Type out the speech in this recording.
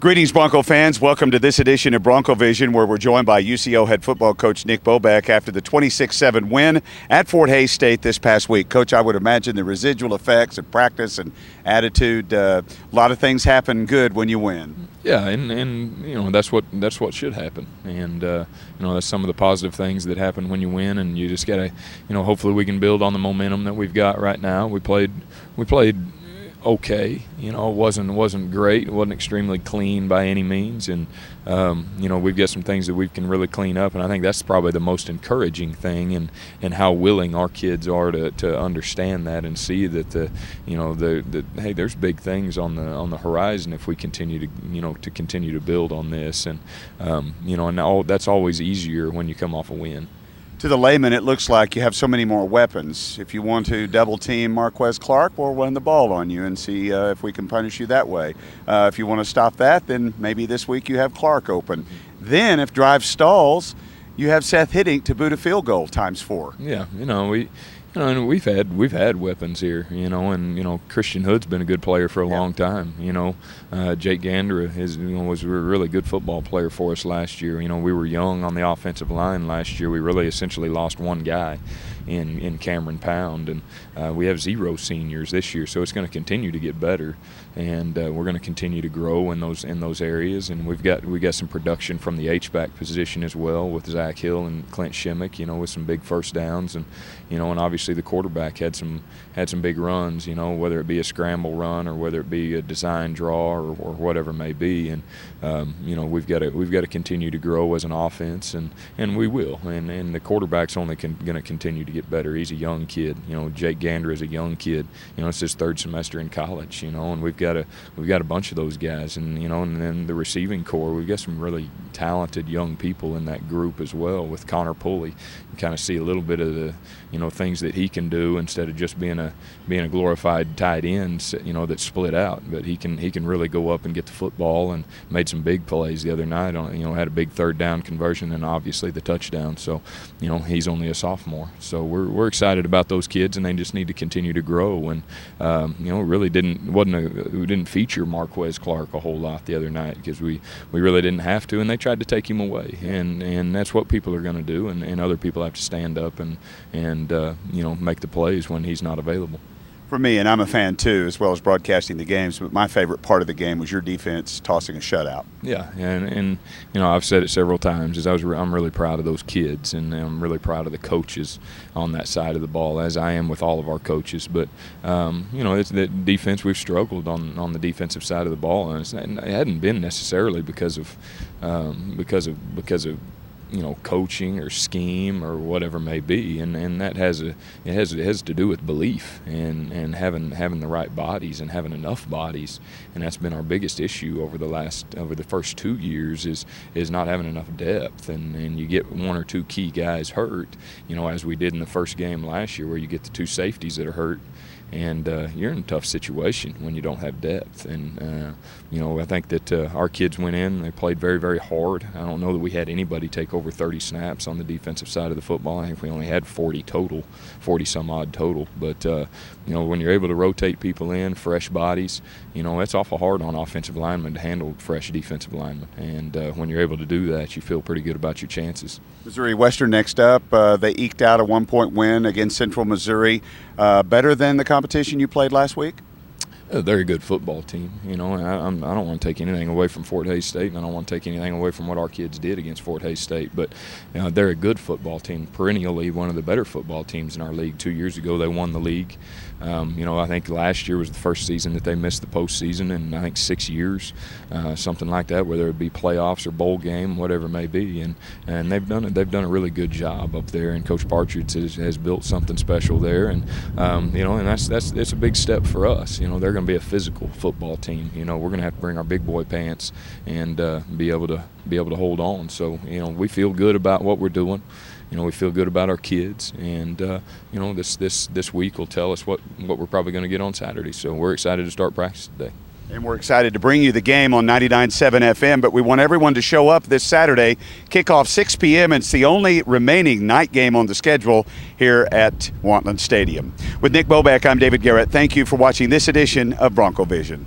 Greetings, Bronco fans. Welcome to this edition of Bronco Vision, where we're joined by UCO head football coach Nick Bobeck after the 26-7 win at Fort Hays State this past week. Coach, I would imagine the residual effects of practice and attitude, a lot of things happen good when you win. Yeah, and you know that's what should happen, and you know that's some of the positive things that happen when you win, and you just gotta, hopefully we can build on the momentum that we've got right now. We played okay. It wasn't great. It wasn't extremely clean by any means, and we've got some things that we can really clean up, and I think that's probably the most encouraging thing, and how willing our kids are to understand that and see that hey, there's big things on the horizon if we continue to build on this, and that's always easier when you come off a win. To the layman, it looks like you have so many more weapons. If you want to double team Marquez Clark, we'll run the ball on you and see if we can punish you that way. If you want to stop that, then maybe this week you have Clark open. Then if drive stalls, you have Seth hitting to boot a field goal ×4. Yeah, we've had weapons here, and Christian Hood's been a good player for a long time. Jake Gander was a really good football player for us last year. We were young on the offensive line last year. We really essentially lost one guy in Cameron Pound, and we have 0 seniors this year, so it's going to continue to get better, and we're going to continue to grow in those areas. And we got some production from the H-back position as well with Zach Hill and Clint Shimmick, with some big first downs, and obviously the quarterback had some big runs, whether it be a scramble run or whether it be a design draw or whatever it may be, and we've got to continue to grow as an offense, and we will, and the quarterback's only going to continue to get better. He's a young kid, Jake Gander is a young kid, it's his 3rd semester in college, and we've got a bunch of those guys, and and then the receiving core, we've got some really talented young people in that group as well. With Connor Pulley, you kind of see a little bit of the things that he can do instead of just being a glorified tight end, that's split out. But he can really go up and get the football, and made some big plays the other night. Had a big 3rd down conversion, and obviously the touchdown. So he's only a sophomore. So we're excited about those kids, and they just need to continue to grow. And really we didn't feature Marquez Clark a whole lot the other night because we really didn't have to, and they tried to take him away. And that's what people are going to do, and other people have to stand up and make the plays when he's not available. For me, and I'm a fan too, as well as broadcasting the games, but my favorite part of the game was your defense tossing a shutout. Yeah, and I've said it several times, I'm really proud of those kids, and I'm really proud of the coaches on that side of the ball, as I am with all of our coaches. But it's the defense. We've struggled on the defensive side of the ball, and it hadn't been necessarily because of coaching or scheme or whatever may be, and that has to do with belief and having the right bodies and having enough bodies, and that's been our biggest issue over the first 2 years is not having enough depth, and you get 1 or 2 key guys hurt, as we did in the first game last year, where you get the 2 safeties that are hurt. And you're in a tough situation when you don't have depth. And, I think that our kids went in, they played very, very hard. I don't know that we had anybody take over 30 snaps on the defensive side of the football. I think we only had 40-some-odd total. But, when you're able to rotate people in, fresh bodies, it's awful hard on offensive linemen to handle fresh defensive linemen. And when you're able to do that, you feel pretty good about your chances. Missouri Western next up. They eked out a 1-point win against Central Missouri. Better than the competition you played last week? A very good football team, I don't want to take anything away from Fort Hays State, and I don't want to take anything away from what our kids did against Fort Hays State, but they're a good football team, perennially one of the better football teams in our league. 2 years ago they won the league. I think last year was the first season that they missed the postseason in, I think, 6 years, something like that, whether it be playoffs or bowl game, whatever it may be, and they've done a really good job up there, and Coach Partridge has built something special there, and and that's a big step for us. They're going to be a physical football team. We're going to have to bring our big boy pants and be able to hold on. So we feel good about what we're doing. We feel good about our kids, and this week will tell us what we're probably going to get on Saturday. So we're excited to start practice today. And we're excited to bring you the game on 99.7 FM, but we want everyone to show up this Saturday. Kickoff 6 p.m. It's the only remaining night game on the schedule here at Wantland Stadium. With Nick Bobeck, I'm David Garrett. Thank you for watching this edition of Bronco Vision.